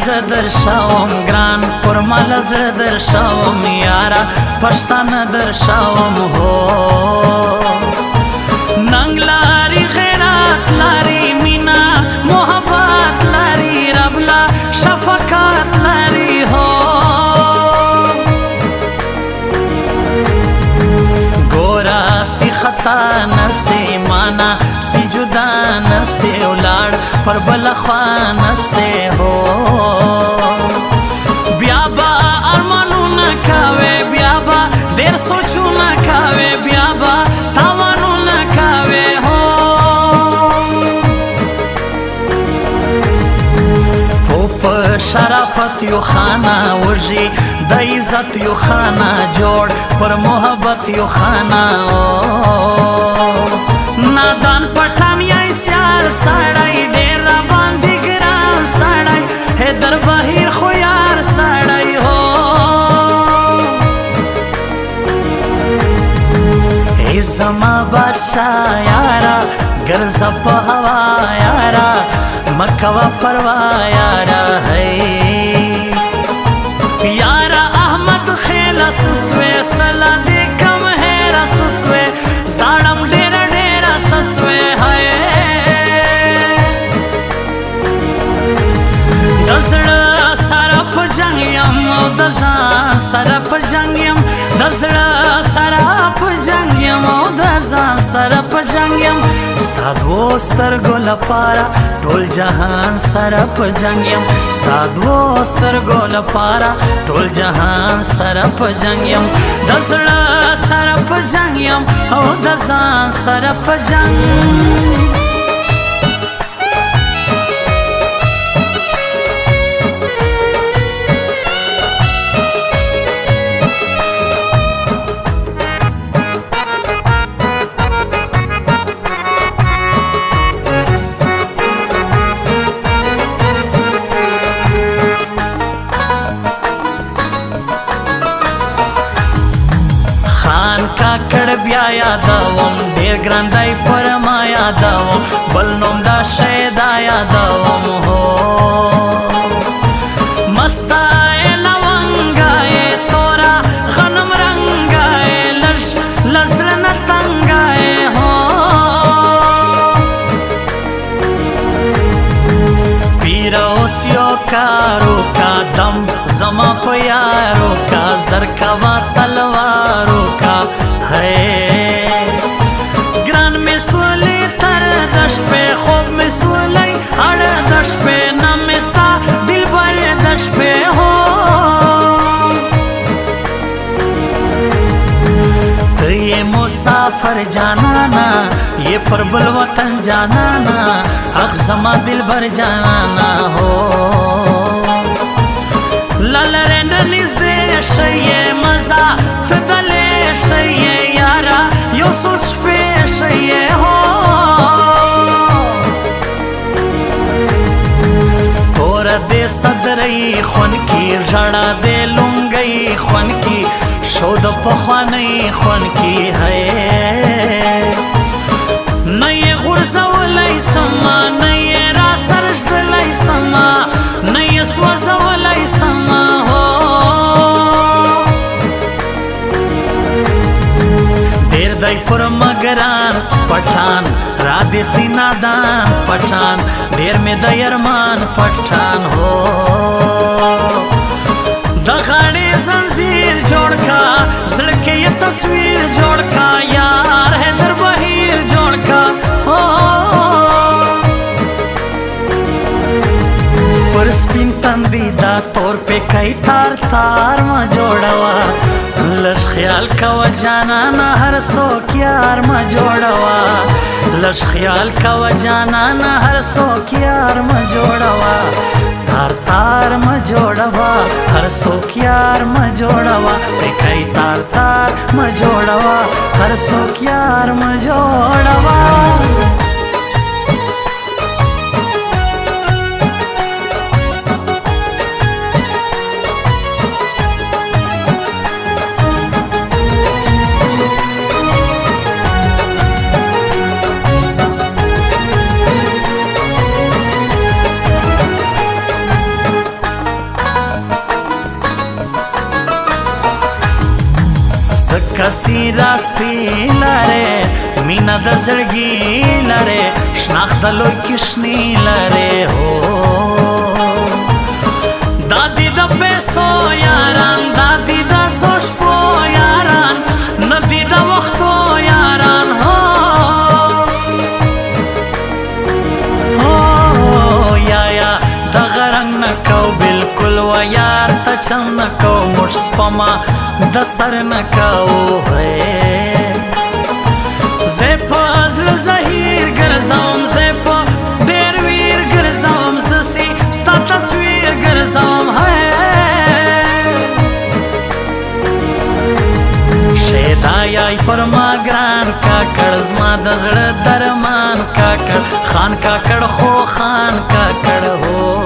ز درشاوم ګران پر مال زړه درشاوم یارا پښتانه درشاوم هو ننګ لاري غیرت لاري مینا محبت لاري ربلا شفقت لاري هو ګورا سی خطا نسی مانا سی جدا نسی ولاړ پر بل خوان سے ہو بیا با ارمانو نہ کاوے بیا با ډیر سوچو نہ کاوے بیا با تاوانو نہ کاوے ہو پوپ شرافت یو خانہ ورژی د عزت یو خانہ جوړ پر محبت یو خانہ نادان پټان یا سیار سړی ډیر باندې ګران سړی هدر بهیر خو یار سړی هو ای زما بادشاہ یارا ګرځه په هوا یارا مکوا پروا یارا ہے یارا احمد خیلس سوے سلا دې کم ہے رس سوے زاړم ډیر سسوے ہے دزړه سره په جنگ یم او د ځان سره په جنگ یم دزړه سره په جنگ یم او د ځان سره په جنگ یم ستا دوو سترګو لپاره ټول جهان سره په جنگ یم ستا دوو سترګو لپاره ټول جهان سره په جنگ یم دزړه سره په جنگ یم او د ځان سره په جنگ کاکړ بیا یادوم ډیر ګرندای پر ما یادوم بل نوم دا شی دا یادوم هو مستای لونګای تورا غنم رنګای لش لزړه نه تنګای هو پیروس یو کارو کا دم زما په یارو کا زرکوا تلوارو کا ہے گران میں سولی تر دش پہ خوب میں سولی اڑ دش پہ نمستا دل بر دش پہ ہو تو یہ مسافر جانانا یہ پر بل وطن جانانا اخزما دل بر جانانا ہو لالرین نزدے شیئے مزا تدلے شیئے یارا یو سوچ پہ شیئے ہو تورا دے صدرئی خون کی جڑا دے لنگئی خون کی شود پخوانی خون کی ہے نئی غرزولی سما نئی را سرجدلی سما نئی سوزولی سما ہو ډیر دی پر مگران پټان را دې سینادان پټان ډیر مې د یرمان پټان هو د غاړې زنځیر جوړ کا زړه کې یې تصویر جوړ کا یار حیدر بهیر جوړ کا پر سپین تندی دا تور پہ کئی تار تار ما جوڑوا لش خیال کوا جانانا ہر سوک یار ما جوڑوا لش خیال کوا جانانا ہر سوک یار ما جوڑوا تار تار ما جوڑوا ہر سوک یار ما جوڑوا پہ کئی تار تار ما جوڑوا ہر سوک یار ما جوڑوا رسی راستی لره مینا د زړګي لره شناخت لوی کشنی لره هو دادی د پیسو یاران دادی د سوشپو یاران ندی د وختو یاران هو یا د غرنګ نکو بالکل و یار ته چم نکو مش سپما د سر نکو زه په ازل زهیر ګرځوم زه په ډېر ویر ګرځوم زسي ستا تصویر ګرځوم شیدایای پر ما ګران کاکړ زما د زړه درمان کاکړ خان کاکړ خو خان کاکړ هو